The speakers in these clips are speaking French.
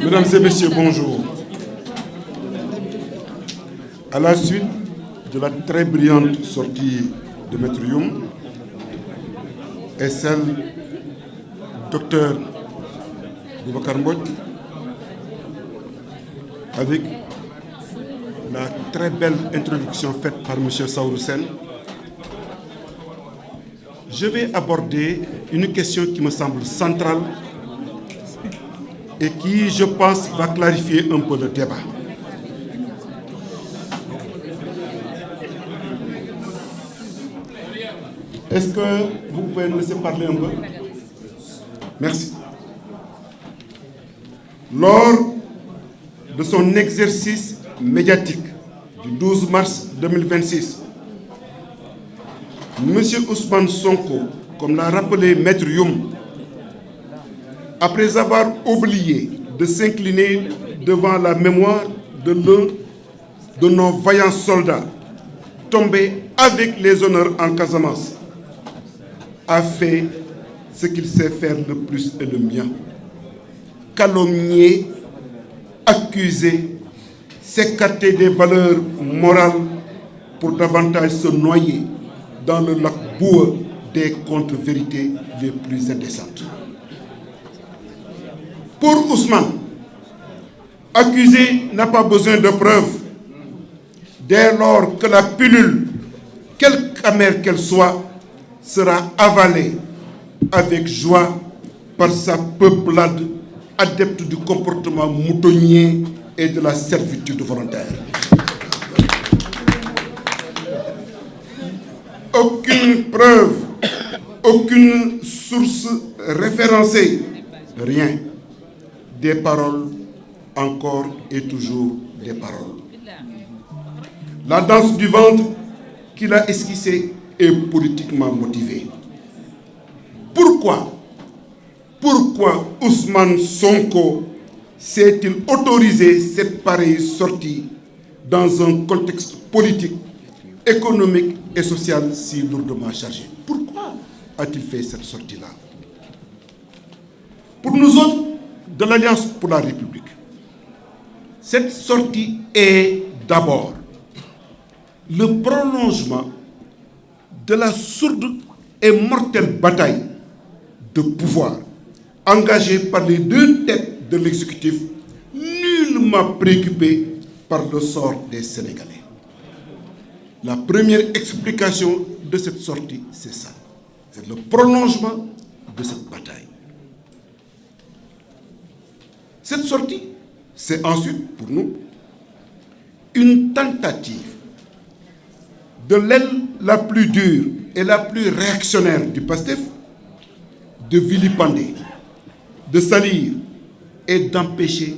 Mesdames et messieurs, bonjour. À la suite de la très brillante sortie de Maître Youm et celle du docteur Boubacar Mbodj, avec la très belle introduction faite par M. Saourou Sène, je vais aborder une question qui me semble centrale et qui, je pense, va clarifier un peu le débat. Est-ce que vous pouvez me laisser parler un peu? Merci. Lors de son exercice médiatique du 12 mars 2026, M. Ousmane Sonko, comme l'a rappelé Maître Youm, après avoir oublié de s'incliner devant la mémoire de l'un de nos vaillants soldats tombés avec les honneurs en Casamance, a fait ce qu'il sait faire le plus et le mieux: calomnier, accuser, s'écarter des valeurs morales pour davantage se noyer dans le lac boueux des contre-vérités les plus indécentes. Pour Ousmane, accuser n'a pas besoin de preuves dès lors que la pilule, quelque amère qu'elle soit, sera avalée avec joie par sa peuplade adepte du comportement moutonnier et de la servitude volontaire. Aucune preuve, aucune source référencée, rien. Des paroles, encore et toujours des paroles. La danse du ventre qu'il a esquissée est politiquement motivée. Pourquoi Ousmane Sonko s'est-il autorisé cette pareille sortie dans un contexte politique, économique et social si lourdement chargé? Pourquoi a-t-il fait cette sortie-là? Pour nous autres de l'Alliance pour la République, cette sortie est d'abord le prolongement de la sourde et mortelle bataille de pouvoir engagée par les deux têtes de l'exécutif, nullement préoccupées par le sort des Sénégalais. La première explication de cette sortie, c'est ça. C'est le prolongement de cette bataille. Cette sortie, c'est ensuite, pour nous, une tentative de l'aile la plus dure et la plus réactionnaire du PASTEF de vilipender, de salir et d'empêcher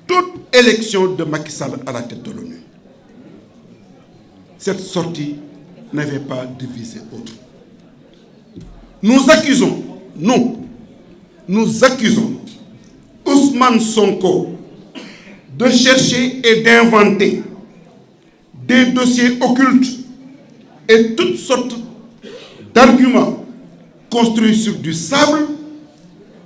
toute élection de Macky Sall à la tête de l'ONU. Cette sortie n'avait pas de visée autre. Nous accusons Ousmane Sonko de chercher et d'inventer des dossiers occultes et toutes sortes d'arguments construits sur du sable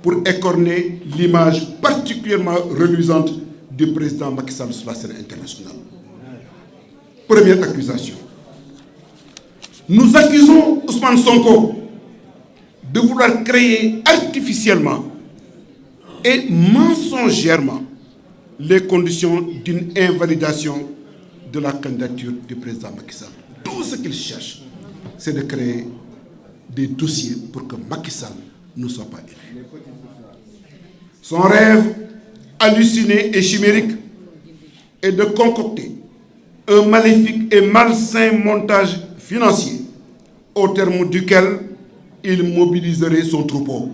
pour écorner l'image particulièrement reluisante du président Macky Sall sur la scène internationale. Première accusation. Nous accusons Ousmane Sonko de vouloir créer artificiellement et mensongèrement les conditions d'une invalidation de la candidature du président Macky Sall. Tout ce qu'il cherche, c'est de créer des dossiers pour que Macky Sall ne soit pas élu. Son rêve halluciné et chimérique est de concocter un maléfique et malsain montage financier au terme duquel il mobiliserait son troupeau.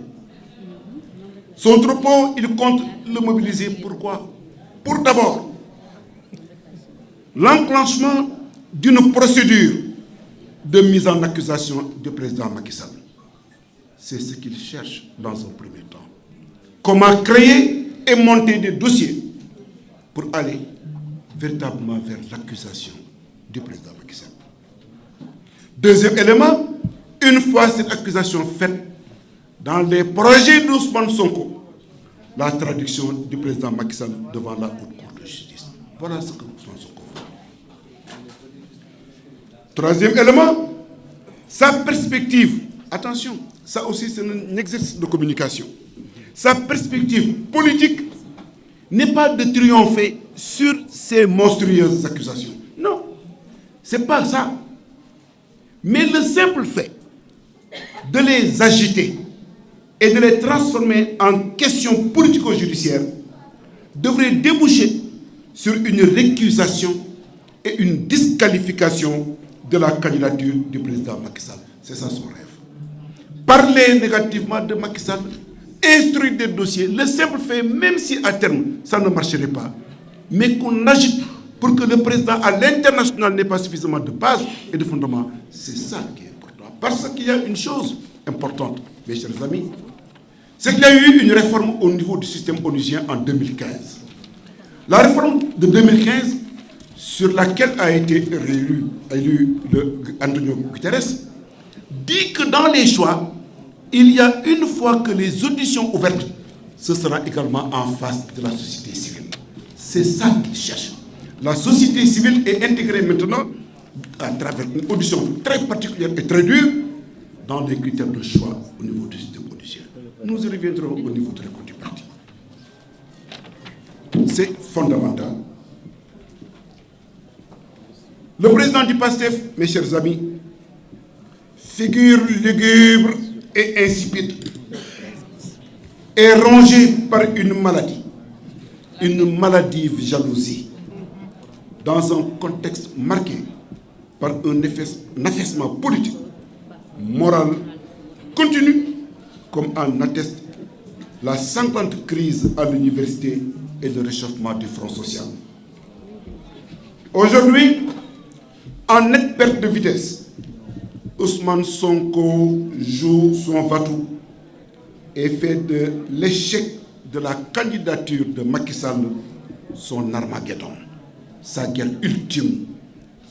Son troupeau, il compte le mobiliser pourquoi? Pour d'abord l'enclenchement d'une procédure de mise en accusation du président Macky Sall. C'est ce qu'il cherche dans un premier temps. Comment créer et monter des dossiers pour aller véritablement vers l'accusation du président Macky Sall. Deuxième élément, une fois cette accusation faite, dans les projets d'Ousmane Sonko, la traduction du président Macky Sall devant la Haute Cour de justice. Voilà ce que Ousmane Sonko fait. Troisième élément, sa perspective. Attention, ça aussi c'est un exercice de communication. Sa perspective politique n'est pas de triompher sur ces monstrueuses accusations. Non, c'est pas ça. Mais le simple fait de les agiter et de les transformer en questions politico-judiciaires devrait déboucher sur une récusation et une disqualification de la candidature du président Macky Sall. C'est ça son rêve. Parler négativement de Macky Sall, instruire des dossiers, le simple fait, même si à terme ça ne marcherait pas, mais qu'on agite pour que le président à l'international n'ait pas suffisamment de base et de fondement, c'est ça qui est important. Parce qu'il y a une chose importante, mes chers amis, c'est qu'il y a eu une réforme au niveau du système onusien en 2015. La réforme de 2015, sur laquelle a été élu Antonio Guterres, dit que dans les choix, il y a une fois que les auditions ouvertes, ce sera également en face de la société civile. C'est ça qu'ils cherchent. La société civile est intégrée maintenant à travers une audition très particulière et très dure dans les critères de choix au niveau du système onusien. Nous y reviendrons au niveau de l'école du parti. C'est fondamental. Le président du PASTEF, mes chers amis, figure lugubre et insipide, est rongé par une maladive jalousie, dans un contexte marqué par un affaissement politique, moral, continu, comme en atteste la sanglante crise à l'université et le réchauffement du front social. Aujourd'hui, en nette perte de vitesse, Ousmane Sonko joue son va-tout et fait de l'échec de la candidature de Macky Sall son Armageddon, sa guerre ultime,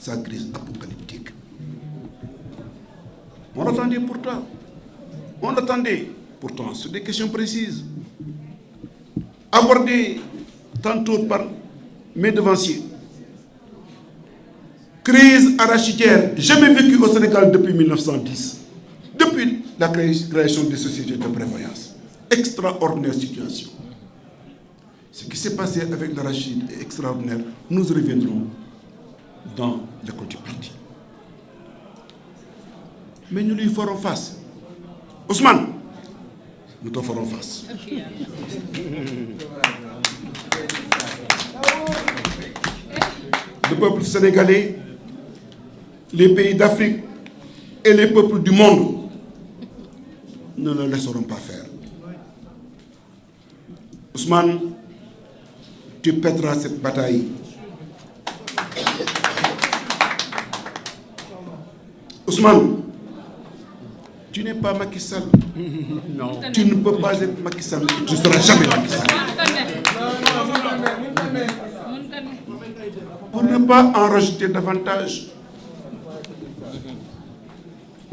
sa crise apocalyptique. On l'attendait pourtant sur des questions précises, abordées tantôt par mes devanciers. Crise arachidière jamais vécue au Sénégal depuis 1910, depuis la création des sociétés de prévoyance. Extraordinaire situation. Ce qui s'est passé avec l'arachide est extraordinaire. Nous y reviendrons dans l'école du parti. Mais nous lui ferons face. Ousmane, nous te ferons face. Le peuple sénégalais, les pays d'Afrique et les peuples du monde ne le laisseront pas faire. Ousmane, tu perdras cette bataille. Ousmane, tu n'es pas Macky Sall. Non. Tu ne peux pas être Macky Sall. Tu ne seras jamais Macky Sall. Pour ne pas en rajouter davantage,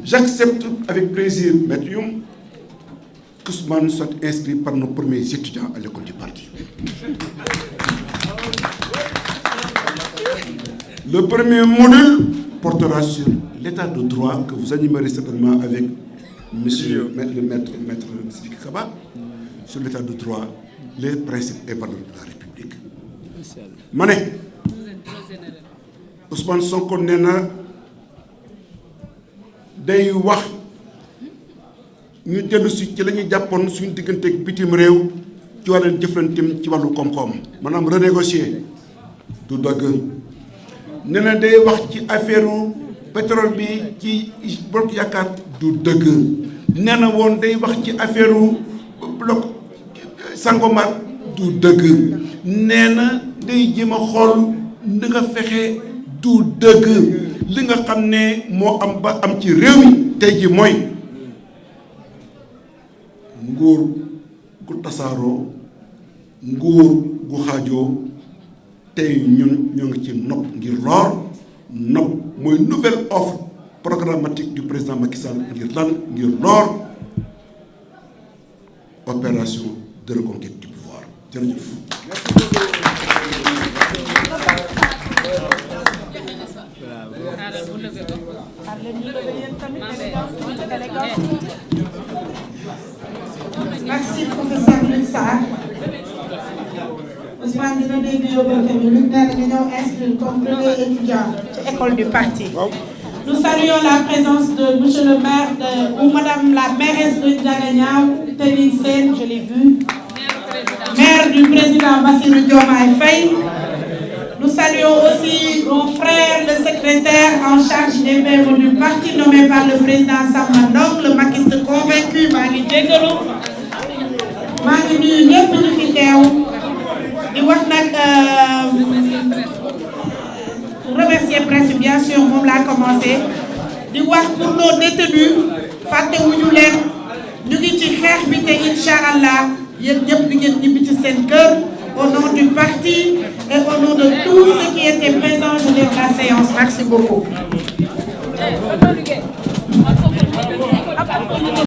j'accepte avec plaisir, Maître Youm, qu'Ousmane soit inscrit par nos premiers étudiants à l'école du parti. Le premier module portera sur l'état de droit que vous animerez certainement avec monsieur le maître Sidiki Kaba, sur l'état de droit, les principes et valeurs de la République. Mané, Ousmane Sonko nee na day wax ñu dellu si ci la ñuy jàppoon suñu diggante ak bitim réew ci wàllu jëflanteem ci wàllu koom-koom maanaam renégocier du dëgg. nee na day wax ci affaire pétrole bi ci Bokk Yaakaar du dëgg. nee na woon day wax ci affaire bloc Sangomar du dëgg. nee na day jéem a xool ni nga fexe du dëgg. li nga xam ne moo am ba am ci réew mi tey ji mooy nguur gu tasaaroo nguur gu xaajoo tey ñun ñoo ngi ci nopp ngir loor nopp mooy nouvelle offre programmatique du président Macky Sall ngir lan ngir loor opération de reconquête du pouvoir. jërëjëf. Merci professeur Luc Sarr. Ousmane dina dégg yóbbante bi Luc nee na nga ñëw inscrire comme premier étudiant ci école du parti. Nous saluons la présence de monsieur le maire ou madame la mairesse de Ndiaganiao, Tening Sène, je l'ai vu. Maire du président Bassirou Diomaye Faye. Nous saluons aussi mon frère, le secrétaire en charge des membres du parti nommé par le président Samba Ndong, le maquiste convaincu, maa ngi jégalu. maa ngi nuyu ñëpp ñu fi teew di wax nag remercier presse bien sûr moom laa commencé di wax pour nos détenus fàttewuñu leen ñu ngi ci xeex bi te incha allah yéen ñëpp di ngeen ñibbi ci seen kër au nom du parti et au nom de tous ceux qui étaient présents je lève la séance. Merci beaucoup.